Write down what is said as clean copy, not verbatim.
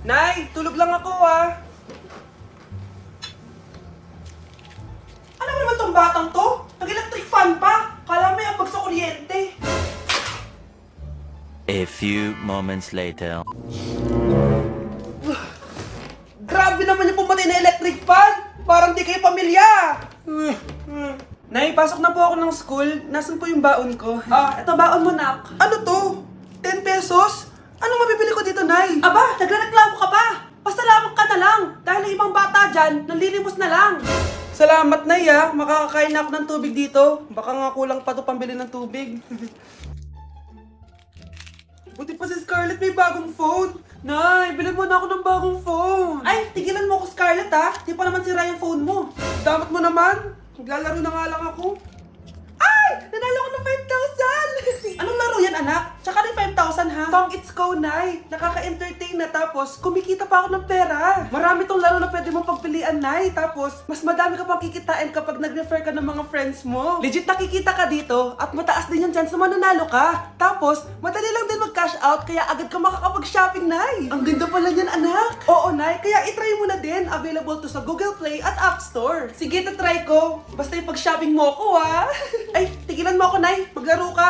Nay, tulog lang ako ah. Ano ba naman tong batang to? Nag-electric fan pa. Kala may abag sa kuryente. A few moments later. Grabe naman yung pumatay na electric fan. Parang di kayo pamilya. Nay, pasok na po ako ng school. Nasaan po yung baon ko? Eto baon mo, nak. Ano to? 10 pesos? Anong mabibili ko dito, Nay? Aba, nagrereklamo ka pa. Pasalamat ka na lang. Dahil ang ibang bata dyan, nanlilimos na lang. Salamat, Nay, ah. Makakakain na ako ng tubig dito. Baka nga kulang pa to pambili ng tubig. Buti pa si Scarlett may bagong phone. Nay, bilhin mo na ako ng bagong phone. Ay, tigilan mo ako, Scarlett, ha? Di pa naman sira yung phone mo. Damat mo naman. Maglalaro na nga lang ako. Ay! Nanalo ko ng 5,000! Anong laro yan, anak? Tsaka rin 5,000, ha? Tong It's Go, Nay. Nakaka-entertain na, tapos kumikita pa ako ng pera. Marami tong laro na pwede mong pagpilian, Nay. Tapos, mas madami ka pang kikitain kapag nag-refer ka ng mga friends mo. Legit nakikita ka dito, at mataas din yung chance na mananalo ka. Tapos, madali lang din mag-cash out, kaya agad ka makakapag-shopping, Nay. Ang ganda pala niyan, anak. Oo, Nay. Kaya itry mo na din. Available to sa Google Play at App Store. Sige, tatry ko. Basta yung pag-shopping mo ko, ha? Ay, tigilan mo ako, Nay. Maglaro ka.